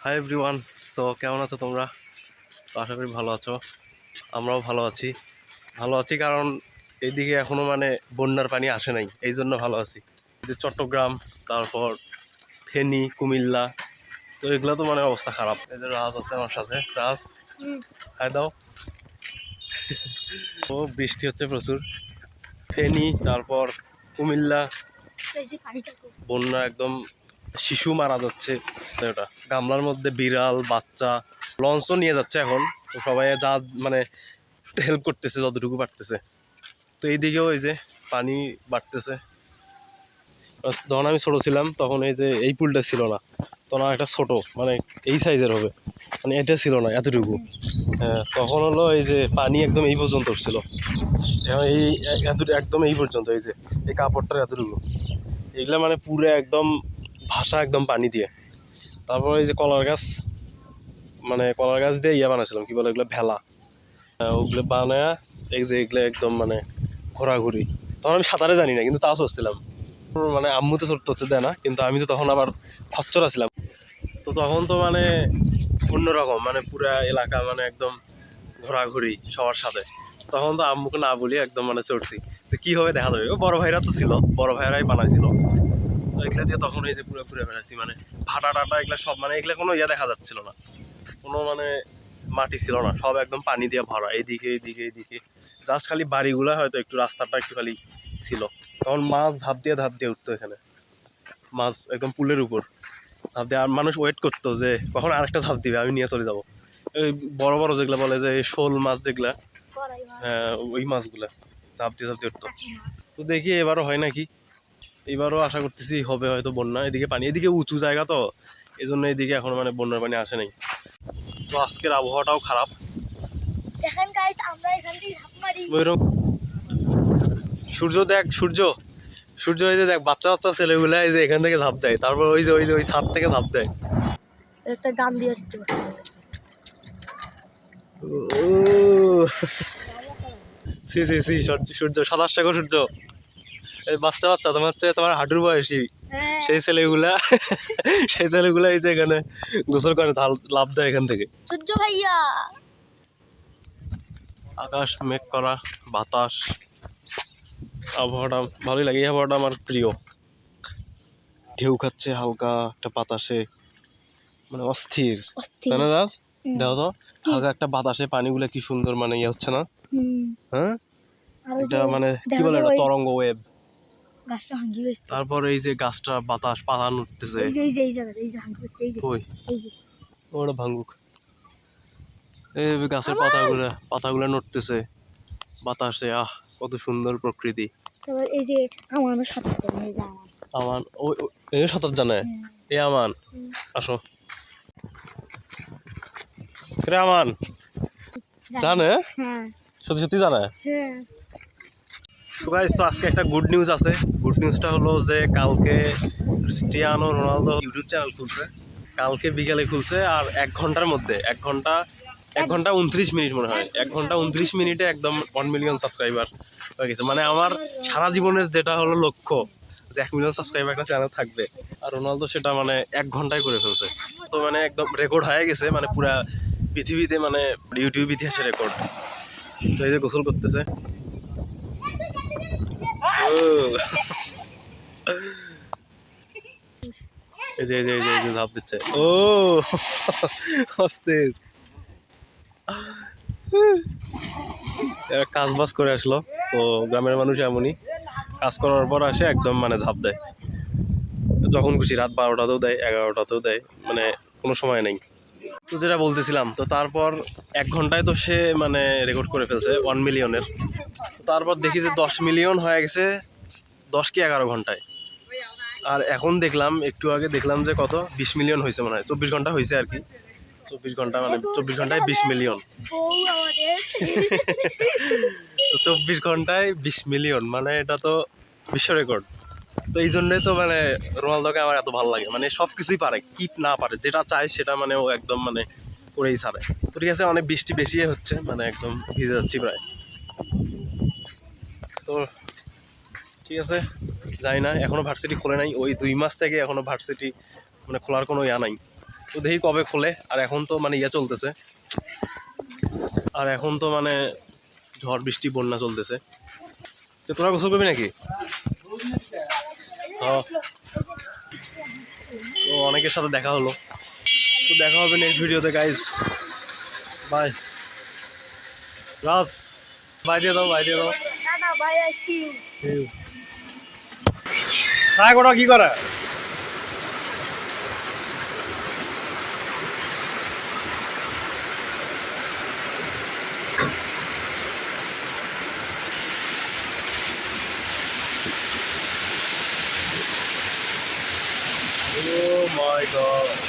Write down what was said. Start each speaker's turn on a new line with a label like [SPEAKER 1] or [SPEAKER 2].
[SPEAKER 1] Hi everyone. So কেমন আছো তোমরা? তো আশা করি ভালো আছো। আমরাও ভালো আছি কারণ এইদিকে এখনো বন্যার পানি আসে নাই, এই জন্য ভালো আছি। যে চট্টগ্রাম, তারপর ফেনী, কুমিল্লা, তো এগুলো তো অবস্থা খারাপ। এই যে রাজ আছে আমার সাথে। রাজ, হাই দাও। ও বৃষ্টি হচ্ছে প্রচুর। ফেনী, তারপর কুমিল্লা, বন্যা একদম, শিশু মারা যাচ্ছে। ওটা গামলার মধ্যে বিড়াল বাচ্চা, লঞ্চও নিয়ে যাচ্ছে এখন। তো সবাই যা হেল্প করতেছে যতটুকু পারতেছে। তো এইদিকেও এই যে পানি বাড়তেছে। যখন আমি ছোট ছিলাম তখন এই যে এই পুলটা ছিল না, তখন একটা ছোট এই সাইজের হবে, এটা ছিল না এতটুকু। তখন হলো এই যে পানি একদম এই পর্যন্ত উঠছিল। এখন এই একদম এই পর্যন্ত, এই যে এই কাপড়টার এতটুকু, এগুলা পুরো একদম ভাষা একদম পানি দিয়ে। তারপর এই যে কলার গাছ দিয়ে বানাইছিলাম, কি বলে এগুলো, ভেলা। ওগুলো বানায় এই যে এগুলো একদম ঘোরাঘুরি। তখন আমি সাঁতারে জানি না, কিন্তু তাও চড়ছিলাম। আম্মু তো চড়তে দেয় না, কিন্তু আমি তো তখন আবার খচ্চরা ছিলাম। তো তখন তো অন্যরকম, পুরা এলাকা একদম ঘোরাঘুরি সবার সাথে। তখন তো আম্মুকে না বলি একদম চড়ছি, যে কি হবে দেখা যাবে। বড় ভাইরা তো ছিল, বড় ভাইরাই বানাইছিল। তো এগুলা দিয়ে তখন এই যে পুরো ঘুরে বেড়াচ্ছি, ভাটা টাটা এগুলা সব, এগুলা কোনো দেখা যাচ্ছিল না, কোনো মাটি ছিল না, সব একদম পানি দিয়ে ভরা। এইদিকে জাস্ট খালি বাড়িগুলা হয়তো একটু, রাস্তাটা একটু খালি ছিল। তখন মাছ ধাপ দিয়ে উঠতো এখানে, মাছ একদম পুলের উপর ঝাঁপ দিয়ে। আর মানুষ ওয়েট করতো যে কখন আরেকটা ঝাঁপ দিবে, আমি নিয়ে চলে যাবো। এই বড় বড় যেগুলা বলে যে শোল মাছ যেগুলা, হ্যাঁ ওই মাছগুলা ঝাঁপ দিয়ে উঠতো। তো দেখি এবারও হয় নাকি। এবারও আশা করতেছি হবে হয়তো বন্যা। এদিকে পানি, এদিকে উঁচু জায়গা তো, এই জন্য এদিকে এখন বন্যার পানি আসে নাই। তো আজকের আবহাওয়াটাও খারাপ। সূর্য দেখ, সূর্য এই যে দেখ, বাচ্চা ছেলেগুলা এই যে এখান থেকে ঝাঁপ দেয়, তারপর ওই ছাদ থেকে ঝাঁপ দেয়।
[SPEAKER 2] একটা গান দিয়ে
[SPEAKER 1] সূর্য সাতাশ টাকা সূর্য, এই বাচ্চা তোমার হচ্ছে তোমার হাঁটুর বয়সী সেই ছেলেগুলা এই যে এখানে গোসল করে, লাভ দেয় এখান থেকে।
[SPEAKER 2] সূর্য ভাইয়া,
[SPEAKER 1] আকাশ মেঘ করা, বাতাস, আবহাওয়াটা ভালোই লাগে। এই আবহাওয়াটা আমার প্রিয়। ঢেউ খাচ্ছে হালকা একটা বাতাসে, অস্থির, তাই না রাজ? দেখো তো হালকা একটা বাতাসে পানিগুলো কি সুন্দর ইয়ে হচ্ছে না? হ্যাঁ, এটা কি বলে, এটা তরঙ্গ ওয়েভ। তারপর এই যে গাছটা বাতাস, পাতা নড়তেছে, ওটা ভাঙ্গুক। এই গাছের পাতাগুলো নড়তেছে বাতাসে। কত সুন্দর প্রকৃতি।
[SPEAKER 2] এই যে আমানও সাঁতার জানে, এই যে
[SPEAKER 1] আমান, এই সাঁতার জানে। এই আমান, আসো। আমান জানে, সত্যি সত্যি জানে। তো গাইস, তো আজকে একটা গুড নিউজ আছে। গুড নিউজটা হলো যে কালকে ক্রিস্টিয়ানো রোনালদো ইউটিউব চ্যানেল খুলছে। কালকে বিকালে খুলছে, আর 1 ঘন্টার মধ্যে, 1 ঘন্টা 29 মিনিট মনে হয়, 1 ঘন্টা 29 মিনিটে একদম 1 মিলিয়ন সাবস্ক্রাইবার হয়ে গেছে। আমার সারা জীবনের যেটা হলো লক্ষ্য, যে 1 মিলিয়ন সাবস্ক্রাইবার একটা চ্যানেল থাকবে, আর রোনালদো সেটা 1 ঘন্টায় করে ফেলছে। তো একদম রেকর্ড হয়ে গেছে, পুরা পৃথিবীতে, ইউটিউব ইতিহাসে রেকর্ড। তো এই যে গোসল করতেছে, এই যে ঝাঁপ দিচ্ছে। ও অস্থির, কাজ বাজ করে আসলো। তো গ্রামের মানুষ এমনই, কাজ করার পর আসে একদম ঝাঁপ দেয়, যখন খুশি। রাত 12টাতেও দেয়, 11টাতেও দেয়, কোনো সময় নেই। তো যেটা বলতেছিলাম, তো তারপর 1 ঘন্টায় তো সে রেকর্ড করে ফেলছে 1 মিলিয়নের। তারপর দেখি যে 10 মিলিয়ন হয়ে গেছে 10 কি 11 ঘন্টায়। আর এখন দেখলাম, একটু আগে দেখলাম যে কত, 20 মিলিয়ন হয়েছে মনে হয়। 24 ঘন্টা হয়েছে আর কি। 24 ঘন্টা 24 ঘন্টায় 20 মিলিয়ন। তো 24 ঘন্টায় 20 মিলিয়ন, এটা তো বিশ্ব রেকর্ড। তো এই জন্যই তো রোনালদোকে আমার এত ভালো লাগে। সবকিছুই পারে, কি না পারে, যেটা চায় সেটা ও একদম করেই ছাড়ে। তো ঠিক আছে, অনেক বৃষ্টি বেশি হচ্ছে, একদম ভিজে যাচ্ছি প্রায়। তো ঠিক আছে, যাই না, এখনো ভার্সিটি খোলে নাই। ওই 2 মাস থেকে এখনো ভার্সিটি খোলার কোনো ইয়া নাই। তো দেখি কবে খোলে। আর এখন তো মানে ইয়ে চলতেছে, আর এখন তো মানে ঝড় বৃষ্টি বন্যা চলতেছে। তো তোরা গোসল করবি নাকি? হ্যাঁ। তো অনেকের সাথে দেখা হলো, তো দেখা হবে নেক্সট ভিডিওতে গাইজ। বাই। রাজ বাই দিয়ে দাও, বাই দিয়ে দাও।
[SPEAKER 2] দাদা ভাই আসি
[SPEAKER 1] সারা কোটা কি করে? Oh my god.